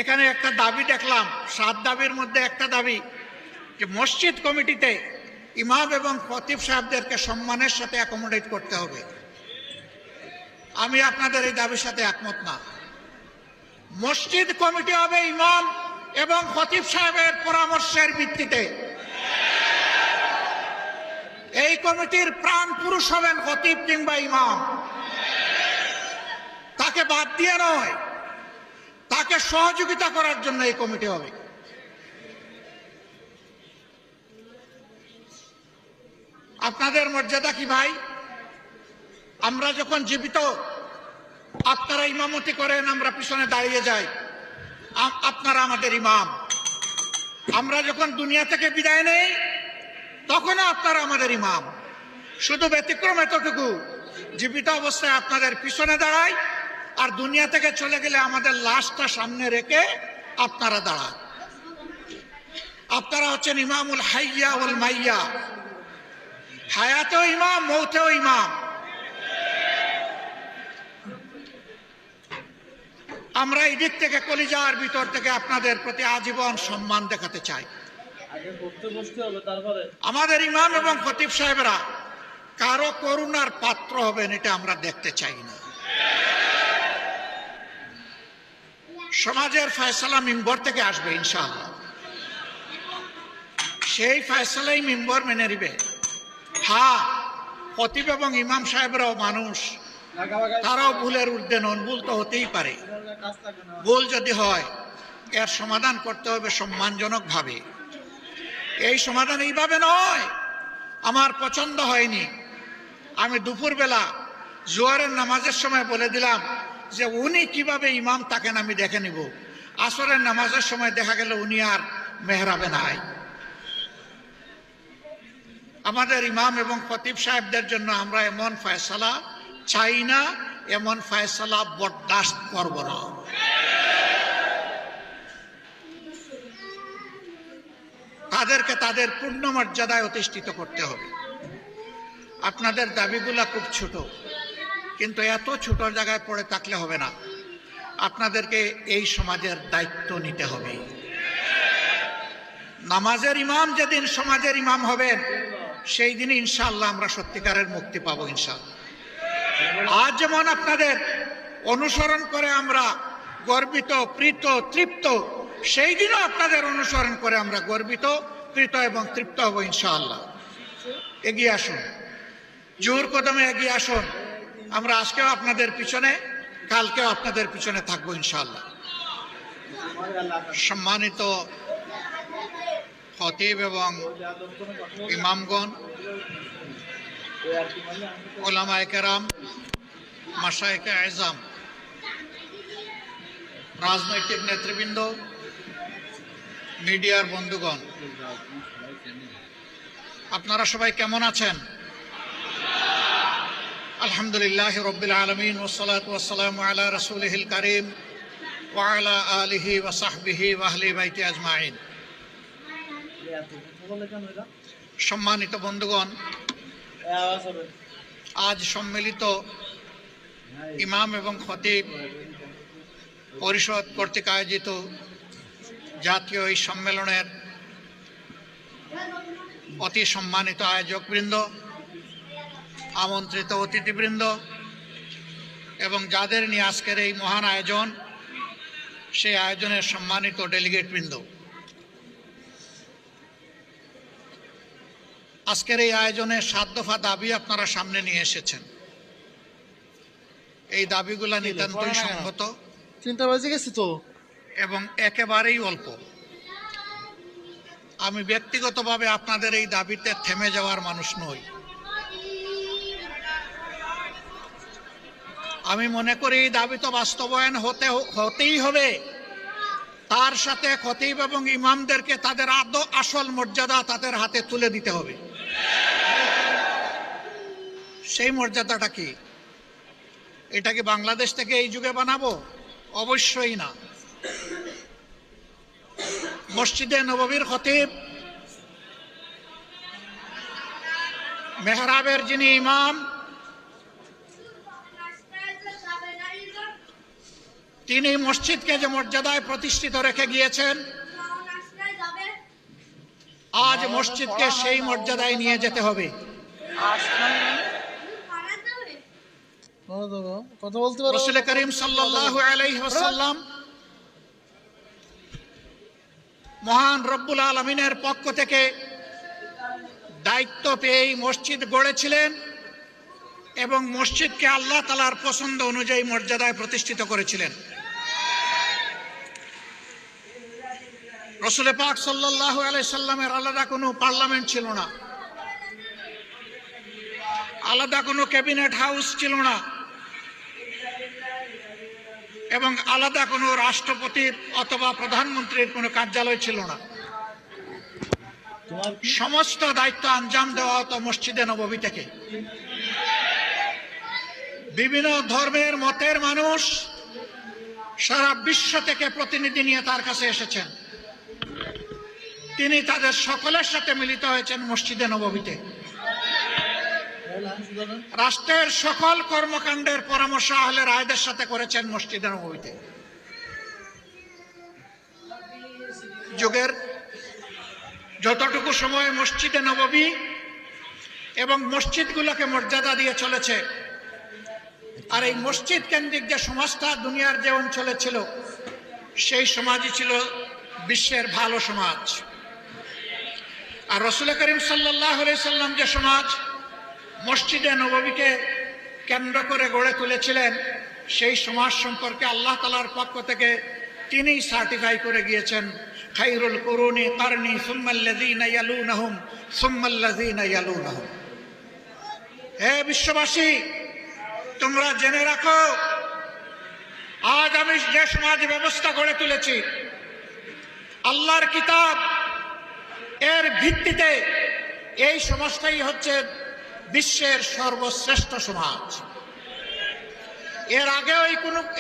এখানে একটা দাবি দেখলাম, 7 দাবির মধ্যে একটা দাবি যে মসজিদ কমিটিতে ইমাম এবং খতিব সাহেবদেরকে সম্মানের সাথে অ্যাকোমোডেট করতে হবে। আমি আপনাদের এই দাবির সাথে একমত না। মসজিদ কমিটি হবে ইমাম এবং খতিব সাহেবের পরামর্শের ভিত্তিতে। এই কমিটির প্রাণ পুরুষ হবেন খতিব কিংবা ইমাম। তাকে বাদ দিয়ে নয়, তাকে সহযোগিতা করার জন্য এই কমিটি হবে। আপনাদের মর্যাদা কি ভাই? আমরা যখন জীবিত আপনারা ইমামতি করেন, আমরা পিছনে দাঁড়িয়ে যাই, আপনারা আমাদের ইমাম। আমরা যখন দুনিয়া থেকে বিদায় নেই তখনও আপনারা আমাদের ইমাম। শুধু ব্যতিক্রম এতটুকু, জীবিত অবস্থায় আপনাদের পিছনে দাঁড়াই, আর দুনিয়া থেকে চলে গেলে আমাদের লাশটা সামনে রেখে আপনারা দাঁড়ান। আপনারা হচ্ছেন ইমামুল হাইয়া ওয়াল মাইয়া, হায়াতেও ইমাম, মৌতেও ইমাম। আমরা এই দিক থেকে কলিজার ভিতর থেকে আপনাদের প্রতি আজীবন সম্মান দেখাতে চাই। আমাদের ইমাম এবং খতিব সাহেবরা কারো করুণার পাত্র হবেন, এটা আমরা দেখতে চাই না। সমাজের ফয়সালা মিম্বর থেকে আসবে ইনশাআল্লাহ, সেই ফয়সালাই মিম্বর মেনে নিবে। হ্যাঁ, খতিব এবং ইমাম সাহেবরাও মানুষ, তারাও ভুলের ঊর্ধ্বে নন, ভুল তো হতেই পারে। ভুল যদি হয় এর সমাধান করতে হবে সম্মানজনক ভাবে। এই সমাধান এইভাবে নয়, আমার পছন্দ হয়নি, আমি দুপুরবেলা জোহরের নামাজের সময় বলে দিলাম যে উনি কিভাবে ইমাম থাকেন আমি দেখে নিব। আসরের নামাজের সময় দেখা গেল উনি আর মেহরাবে নাই। আমাদের ইমাম এবং খতিব সাহেবদের জন্য আমরা এমন ফয়সালা চাই না, এমন ফয়সালা বরদাস্ত করব না। তাদেরকে তাদের পূর্ণ মর্যাদায় অধিষ্ঠিত করতে হবে। আপনাদের দাবিগুলা খুব ছোট, কিন্তু এত ছোট জায়গায় পড়ে থাকলে হবে না। আপনাদেরকে এই সমাজের দায়িত্ব নিতে হবে। নামাজের ইমাম যেদিন সমাজের ইমাম হবেন, সেই দিনই ইনশাআল্লাহ আমরা সত্যিকারের মুক্তি পাবো ইনশাআল্লাহ। আজ যেমন আপনাদের অনুসরণ করে আমরা গর্বিত, প্রীত, তৃপ্ত, সেই দিনও আপনাদের অনুসরণ করে আমরা গর্বিত, প্রীত এবং তৃপ্ত হব ইনশাআল্লাহ। এগিয়ে আসুন, জোর কদমে এগিয়ে আসুন। আমরা আজকেও আপনাদের পিছনে, কালকেও আপনাদের পিছনে থাকবো ইনশাআল্লাহ। সম্মানিত খতিব এবং ইমামগণ, ওলামায়ে কেরাম, মাশায়েখে আযম, রাজনৈতিক নেতৃবৃন্দ, মিডিয়ার বন্ধুগণ, আপনারা সবাই কেমন আছেন? আলহামদুলিল্লাহি রাব্বিল আলামিন, ওয়াসসালাতু ওয়াসসালামু আলা রাসূলিহিল কারীম ওয়া আলা আলিহি ওয়া সাহবিহি ওয়া আহলি বাইতি আজমাইন। সম্মানিত বন্ধুগণ, আজ সম্মিলিত ইমাম এবং খতিব পরিষদ কর্তৃক আয়োজিত জাতীয় এই সম্মেলনের অতি সম্মানিত আয়োজকবৃন্দ, আমন্ত্রিত অতিথিবৃন্দ এবং যাদের নিয়ে আজকের এই মহান আয়োজন, সেই আয়োজনের সম্মানিত ডেলিগেটবৃন্দ, আজকের এই আয়োজনের 7 দফা দাবি আপনারা সামনে নিয়ে এসেছেন। এই দাবিগুলা নিতান্তই সংহত এবং একেবারেই অল্প। আমি ব্যক্তিগতভাবে আপনাদের এই দাবিতে থেমে যাওয়ার মানুষ নই। আমি মনে করি এই দাবি তো বাস্তবায়ন হতেই হবে। তার সাথে খতিব এবং ইমামদেরকে তাদের আসল মর্যাদা তাদের হাতে তুলে দিতে হবে। সেই মর্যাদাটা কি? এটা কি বাংলাদেশ থেকে এই যুগে বানাবো? অবশ্যই না। মসজিদে নববীর খতিব, মেহরাবের যিনি ইমাম, তিনি মসজিদকে যে মর্যাদায় প্রতিষ্ঠিত রেখে গিয়েছেন, আজ মসজিদকে সেই মর্যাদায় নিয়ে যেতে হবে। রাসূল করিম সাল্লাল্লাহু আলাইহি ওয়াসাল্লাম মহান রব্বুল আলামিনের পক্ষ থেকে দায়িত্ব পেয়ে মসজিদ গড়েছিলেন এবং মসজিদকে আল্লাহ তাআলার পছন্দ অনুযায়ী মর্যাদায় প্রতিষ্ঠিত করেছিলেন। রাসূল পাক সাল্লাল্লাহু আলাইহি সাল্লামের আলাদা কোনো পার্লামেন্ট ছিল না, আলাদা কোনো ক্যাবিনেট হাউস ছিল না, এবং আলাদা কোনো রাষ্ট্রপতির অথবা প্রধানমন্ত্রীর কোনো কার্যালয় ছিল না। সমস্ত দায়িত্ব আঞ্জাম দেওয়া হতো মসজিদে নববী থেকে। বিভিন্ন ধর্মের মতের মানুষ সারা বিশ্ব থেকে প্রতিনিধি নিয়ে তার কাছে এসেছেন। তিনি তাদের সকলের সাথে মিলিত হয়েছেন মসজিদে নববীতে। রাষ্ট্রের সকল কর্মকাণ্ডের পরামর্শ আহলে রায়দের সাথে করেছেন মসজিদে নববীতে। যুগের যতটুকু সময় মসজিদে নববী এবং মসজিদগুলোকে মর্যাদা দিয়ে চলেছে, আর এই মসজিদ কেন্দ্রিক যে সমাজটা দুনিয়ার যে অঞ্চলে ছিল, সেই সমাজই ছিল বিশ্বের ভালো সমাজ। আর রাসূল করিম সাল্লাল্লাহু আলাইহি সাল্লাম যে সমাজ মসজিদে নববীকে কেন্দ্র করে গড়ে তুলেছিলেন, সেই সমাজ সম্পর্কে আল্লাহ তাআলার পক্ষ থেকে তিনি সার্টিফাই করে গিয়েছেন, খায়রুল কুরুনি কারনি সুম্মাল্লাযীনা ইয়ালুনাহুম সুম্মাল্লাযীনা ইয়ালুনাহুম। হে বিশ্ববাসী, তোমরা জেনে রাখো, আজ আমি যে সমাজ ব্যবস্থা গড়ে তুলেছি, আল্লাহর কিতাব এর ভিত্তিতে এই সমাজটাই হচ্ছে বিশ্বের সর্বশ্রেষ্ঠ সমাজ। এর আগে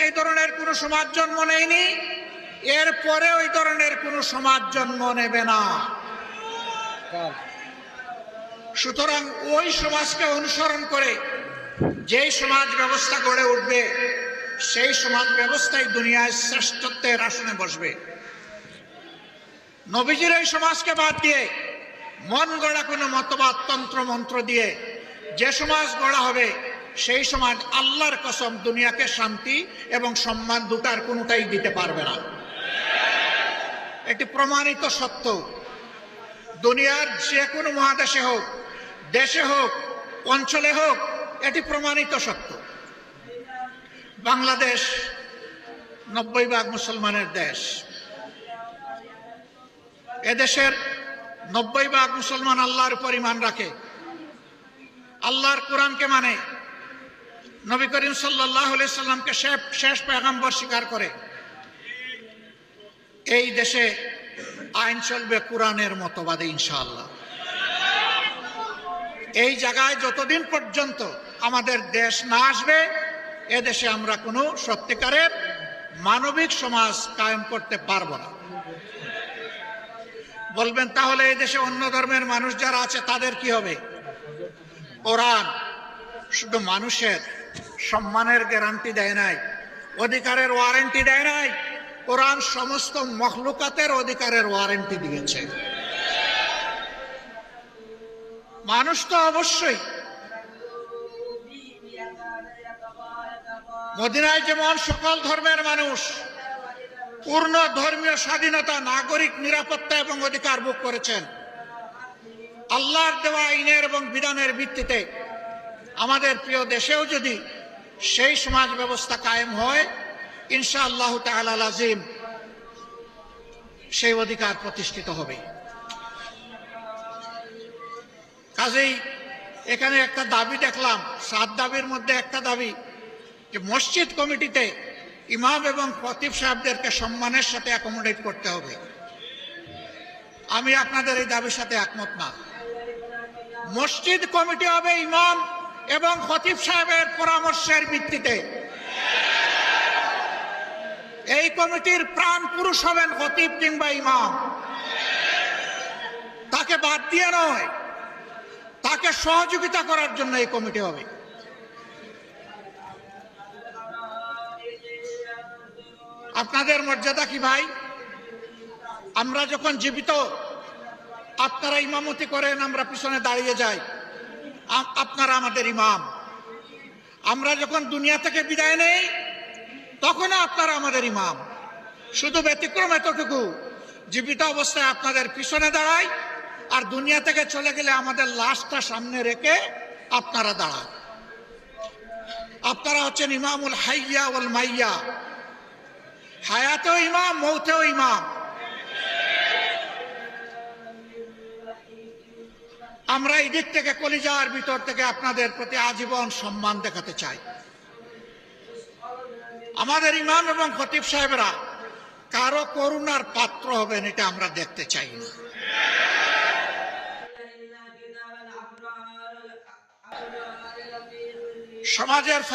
এই ধরনের কোনো সমাজ জন্ম নেয়নি, এর পরে ওই ধরনের কোনো সমাজ জন্ম নেবে না। সুতরাং ওই সমাজকে অনুসরণ করে যেই সমাজ ব্যবস্থা গড়ে উঠবে, সেই সমাজ ব্যবস্থায় দুনিয়ায় শ্রেষ্ঠত্বের আসনে বসবে। নবীজির এই সমাজকে বাদ দিয়ে মন গড়া কোনো মতবাদ তন্ত্র মন্ত্র দিয়ে যে সমাজ গড়া হবে, সেই সমাজ আল্লাহর কসম দুনিয়াকে শান্তি এবং সম্মান দুটার কোনোটাই দিতে পারবে না। এটি প্রমাণিত সত্য। দুনিয়ার যে কোনো মহাদেশে হোক, দেশে হোক, অঞ্চলে হোক, এটি প্রমাণিত সত্য। বাংলাদেশ 90% মুসলমানের দেশ। এদেশের 90% মুসলমান আল্লাহর উপর ঈমান রাখে, আল্লাহর কোরআনকে মানে, নবী করিম সাল্লাল্লাহু আলাইহি সাল্লামকে শেষ পয়গম্বর স্বীকার করে। এই দেশে আইন চলবে কোরআনের মতবাদে ইনশাআল্লাহ। এই জায়গায় যতদিন পর্যন্ত আমাদের দেশ না আসবে, এদেশে আমরা কোনো সত্যিকারের মানবিক সমাজ কায়েম করতে পারবো না। বলবেন তাহলে এই দেশে অন্য ধর্মের মানুষ যারা আছে তাদের কি হবে? কোরআন শুধু মানুষের সম্মানের গ্যারান্টি দেয় নাই, অধিকারের ওয়ারেন্টি দেয় নাই, কোরআন সমস্ত মখলুকাতের অধিকারের ওয়ারেন্টি দিয়েছে। মানুষ তো অবশ্যই, মদিনায় যেমন সকল ধর্মের মানুষ পূর্ণ ধর্মীয় স্বাধীনতা, নাগরিক নিরাপত্তা এবং অধিকার ভোগ করেছেন, আল্লাহর দেওয়া আইনের এবং বিধানের ভিত্তিতে আমাদের প্রিয় দেশেও যদি সেই সমাজ ব্যবস্থা কায়েম হয়, ইনশাআল্লাহ তাআলা লাজিম সেই অধিকার প্রতিষ্ঠিত হবে। কাজেই এখানে একটা দাবি দেখলাম, 7 দাবির মধ্যে একটা দাবি যে মসজিদ কমিটিতে ইমাম এবং খতিব সাহেবদেরকে সম্মানের সাথে অ্যাকোমোডেট করতে হবে। আমি আপনাদের এই দাবির সাথে একমত না। মসজিদ কমিটি হবে ইমাম এবং খতিব সাহেবের পরামর্শের ভিত্তিতে। এই কমিটির প্রাণ পুরুষ হবেন খতিব কিংবা ইমাম। তাকে বাদ দিয়ে নয়, তাকে সহযোগিতা করার জন্য এই কমিটি হবে। আপনাদের মর্যাদা কি ভাই? আমরা যখন জীবিত আপনারা ইমামতি করেন, আমরা পিছনে দাঁড়িয়ে যাই, আপনারা আমাদের ইমাম। আমরা যখন দুনিয়া থেকে বিদায় নেই তখনও আপনারা আমাদের ইমাম। শুধু ব্যতিক্রম এতটুকু, জীবিত অবস্থায় আপনাদের পিছনে দাঁড়াই, আর দুনিয়া থেকে চলে গেলে আমাদের লাশটা সামনে রেখে আপনারা দাঁড়ান। আপনারা হচ্ছেন ইমামুল হাইয়া ওয়াল মাইয়া, হায়াতেও ইমাম, মৌতেও ইমাম। আমরা এই দিক থেকে কলিজার ভিতর থেকে আপনাদের প্রতি আজীবন সম্মান দেখাতে চাই। আমাদের ইমাম এবং খতিব সাহেবরা কারো করুণার পাত্র হবেন, এটা আমরা দেখতে চাই না। সমাজের